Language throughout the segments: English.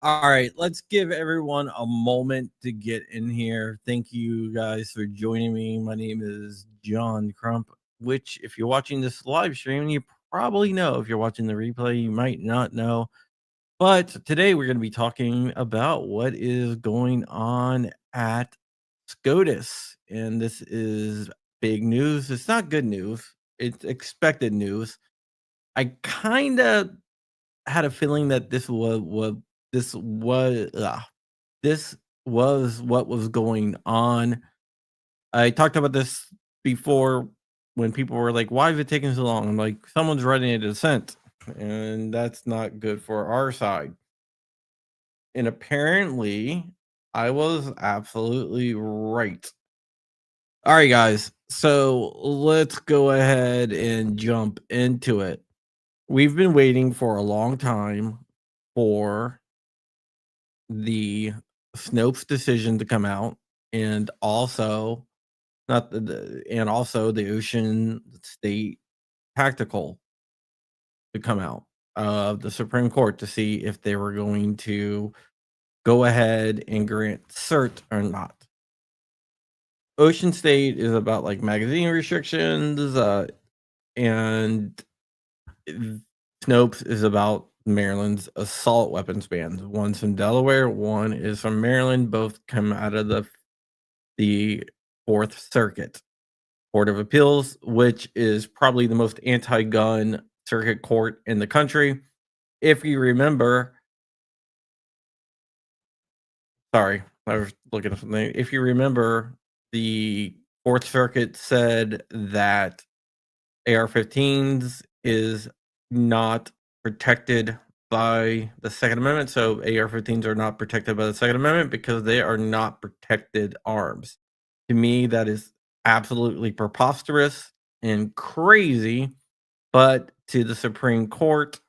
All right, let's give everyone a moment to get in here. Thank you guys for joining me. My name is John Crump, which, if you're watching this live stream, you probably know. If you're watching the replay, you might not know. But today we're going to be talking about what is going on at SCOTUS. And this is big news. It's not good news, it's expected news. I kind of had a feeling that this was this was what was going on. I talked about this before when people were like, "Why is it taking so long?" I'm like, "Someone's writing a dissent, and that's not good for our side." And apparently, I was absolutely right. All right, guys. So let's go ahead and jump into it. We've been waiting for a long time for the Snopes decision to come out, and also not and also the Ocean State Tactical to come out of the Supreme Court to see if they were going to go ahead and grant cert or not. Ocean State is about like magazine restrictions, and Snopes is about Maryland's assault weapons ban. One's from Delaware, one is from Maryland. Both come out of the Fourth Circuit Court of Appeals, which is probably the most anti-gun circuit court in the country. If you remember, sorry, I was looking at something. If you remember, the Fourth Circuit said that AR-15s is not protected by the Second Amendment. So AR-15s are not protected by the Second Amendment because they are not protected arms. To me, that is absolutely preposterous and crazy. But to the Supreme Court,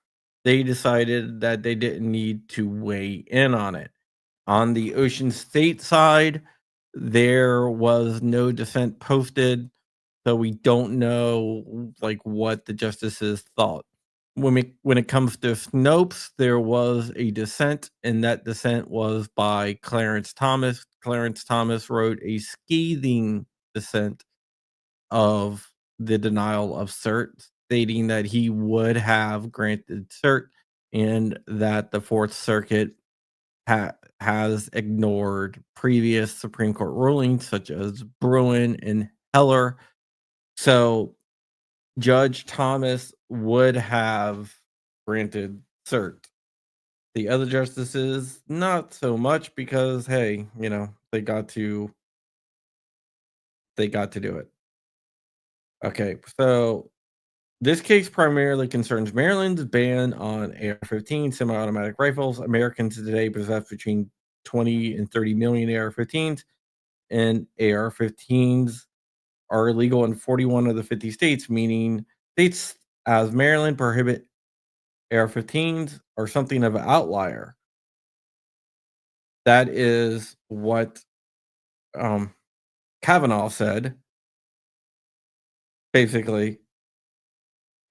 they decided that they didn't need to weigh in on it. On the Ocean State side, there was no dissent posted, so we don't know like what the justices thought. When it comes to Snopes, there was a dissent, and that dissent was by Clarence Thomas. Clarence Thomas wrote a scathing dissent of the denial of cert, stating that he would have granted cert and that the Fourth Circuit has ignored previous Supreme Court rulings such as Bruin and Heller. So Judge Thomas would have granted cert. The other justices, not so much because hey, they got to do it. Okay, so this case primarily concerns Maryland's ban on AR-15 semi-automatic rifles. Americans today possess between 20 and 30 million AR-15s, and AR-15s are illegal in 41 of the 50 states, meaning states as Maryland prohibit AR-15s are something of an outlier. That is what Kavanaugh said, basically.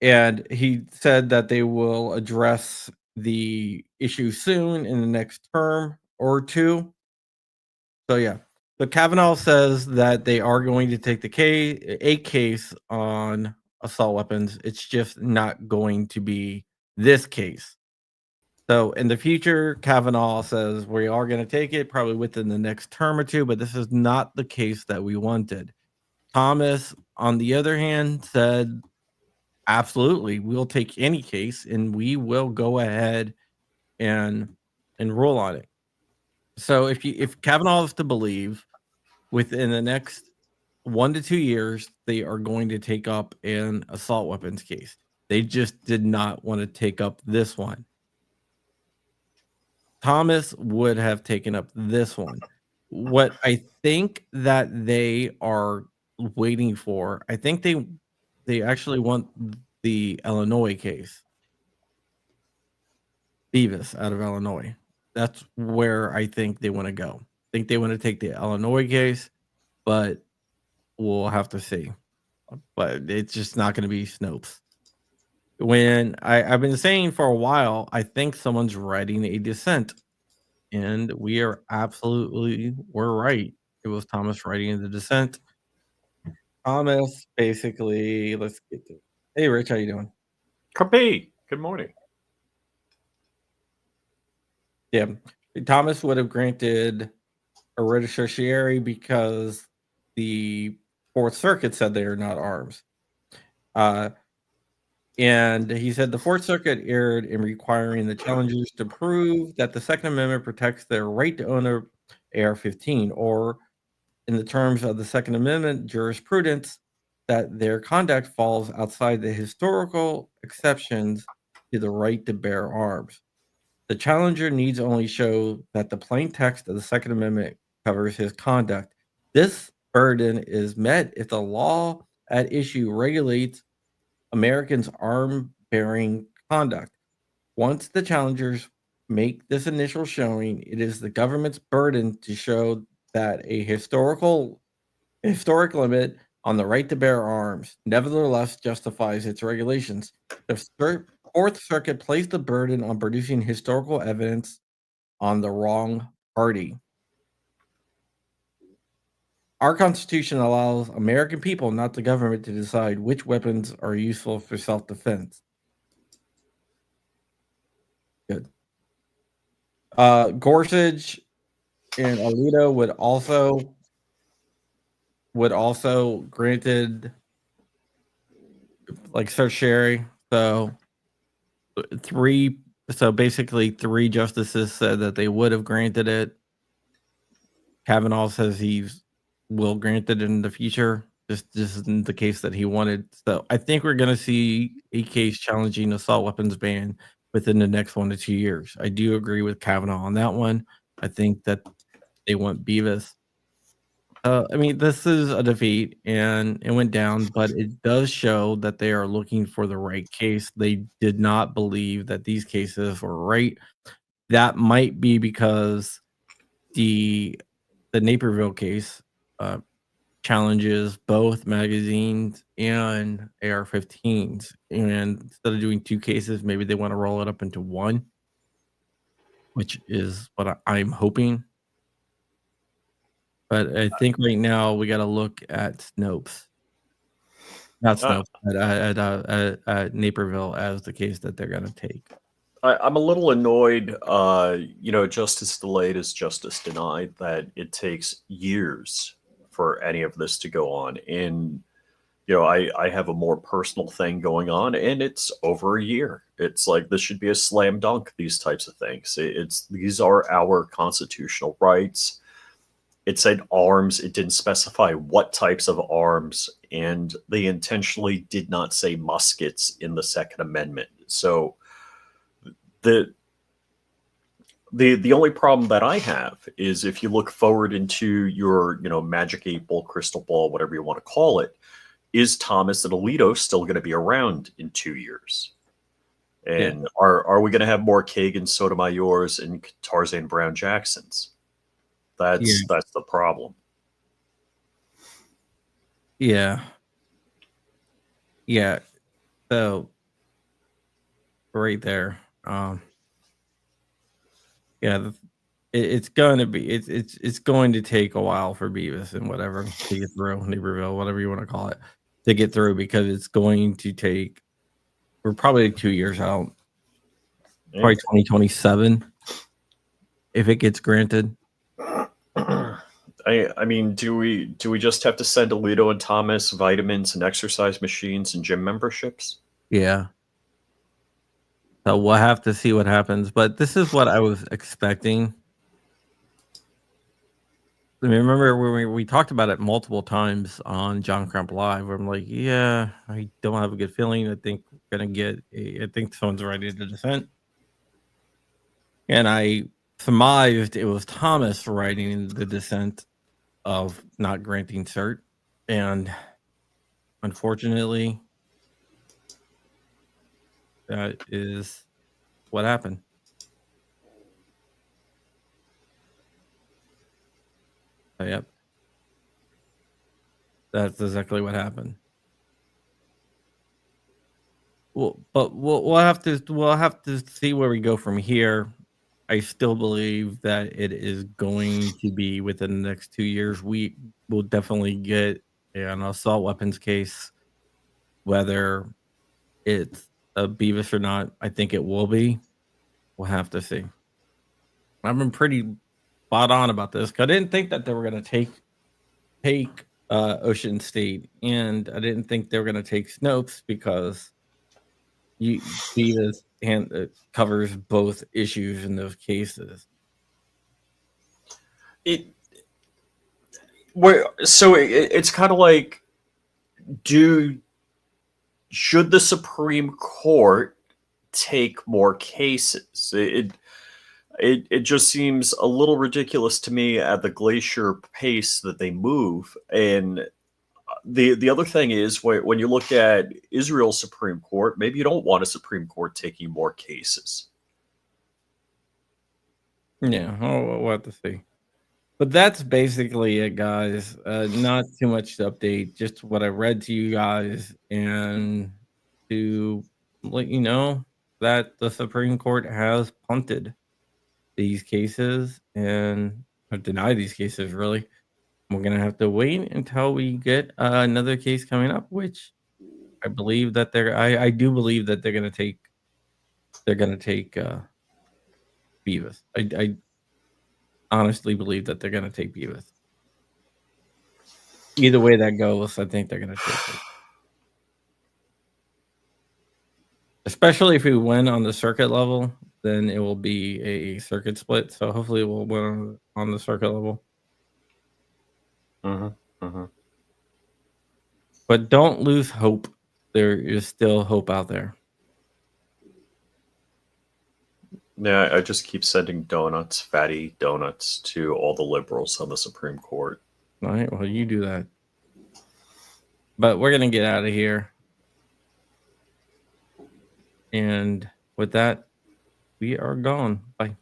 And he said that they will address the issue soon in the next term or two. So yeah, but Kavanaugh says that they are going to take a case on assault weapons. It's just not going to be this case. So in the future, Kavanaugh says we are going to take it probably within the next term or two, but this is not the case that we wanted. Thomas, on the other hand, said absolutely, we'll take any case and we will go ahead and rule on it. So if Kavanaugh is to believe, within the next 1 to 2 years, they are going to take up an assault weapons case. They just did not want to take up this one. Thomas would have taken up this one. What I think that they are waiting for, I think they actually want the Illinois case. Beavis out of Illinois. That's where I think they want to go. I think they want to take the Illinois case, but we'll have to see. But it's just not going to be Snopes. When I've been saying for a while, I think someone's writing a dissent. and we're right. It was Thomas writing the dissent. Thomas basically, let's get to. Hey, Rich, how you doing? Crumpy, good morning. Yeah, Thomas would have granted a writ of certiorari because the Fourth Circuit said they are not arms. And he said the Fourth Circuit erred in requiring the challengers to prove that the Second Amendment protects their right to own a AR-15, or in the terms of the Second Amendment jurisprudence, that their conduct falls outside the historical exceptions to the right to bear arms. The challenger needs only show that the plain text of the Second Amendment covers his conduct. This burden is met if the law at issue regulates Americans' arm-bearing conduct. Once the challengers make this initial showing, it is the government's burden to show that a historic limit on the right to bear arms nevertheless justifies its regulations. The Fourth Circuit placed the burden on producing historical evidence on the wrong party. Our Constitution allows American people, not the government, to decide which weapons are useful for self-defense. Good. Gorsuch and Alito would also granted like certiorari. So basically three justices said that they would have granted it. Kavanaugh says he will grant it in the future. This isn't the case that he wanted. So I think we're going to see a case challenging assault weapons ban within the next 1 to 2 years. I do agree with Kavanaugh on that one. I think that they want Beavis. I mean, this is a defeat, and it went down, but it does show that they are looking for the right case. They did not believe that these cases were right. That might be because the Naperville case challenges both magazines and AR-15s, and instead of doing two cases, maybe they want to roll it up into one, which is what I'm hoping. But I think right now we got to look at Snopes, not Snopes, at Naperville as the case that they're going to take. I'm a little annoyed, justice delayed is justice denied, that it takes years for any of this to go on. And, I have a more personal thing going on, and it's over a year. It's like this should be a slam dunk, these types of things. These are our constitutional rights. It said arms. It didn't specify what types of arms, and they intentionally did not say muskets in the Second Amendment. So the only problem that I have is if you look forward into your, magic 8-ball, crystal ball, whatever you want to call it, is Thomas and Alito still going to be around in 2 years? And are we going to have more Kagan Sotomayors and Tarzan Brown Jacksons? That's the problem. Yeah. So right there. It's going to take a while for Beavis and whatever to get through, Naperville, whatever you want to call it, to get through, because it's going to take. We're probably 2 years out, probably 2027, if it gets granted. I mean, do we just have to send Alito and Thomas vitamins and exercise machines and gym memberships? Yeah. So we'll have to see what happens, but this is what I was expecting. I mean, remember when we talked about it multiple times on John Crump Live, where I'm like, yeah, I don't have a good feeling. I think we're gonna I think someone's writing the dissent. And I surmised it was Thomas writing the dissent of not granting cert. And unfortunately, that is what happened. Yep. That's exactly what happened. Well, but we'll have to see where we go from here. I still believe that it is going to be within the next 2 years. We will definitely get an assault weapons case, whether it's a Beavis or not. I think it will be. We'll have to see. I've been pretty spot on about this 'cause I didn't think that they were gonna take Ocean State, and I didn't think they were gonna take Snopes because Beavis covers both issues in those cases. It it's kind of like, should the Supreme Court take more cases? It just seems a little ridiculous to me at the glacier pace that they move. And the other thing is, when you look at Israel's Supreme Court, maybe you don't want a Supreme Court taking more cases. Yeah, we'll have to see. But that's basically it, guys. Not too much to update, just what I read to you guys, and to let you know that the Supreme Court has punted these cases and denied these cases, really. We're gonna have to wait until we get another case coming up, which I believe that I do believe that they're gonna take Beavis. I honestly believe that they're gonna take Beavis. Either way that goes, I think they're gonna take it. Especially if we win on the circuit level, then it will be a circuit split. So hopefully we'll win on the circuit level. But don't lose hope. There is still hope out there. Yeah, I just keep sending donuts, fatty donuts, to all the liberals on the Supreme Court. All right, well, you do that. But we're gonna get out of here. And with that, we are gone. Bye.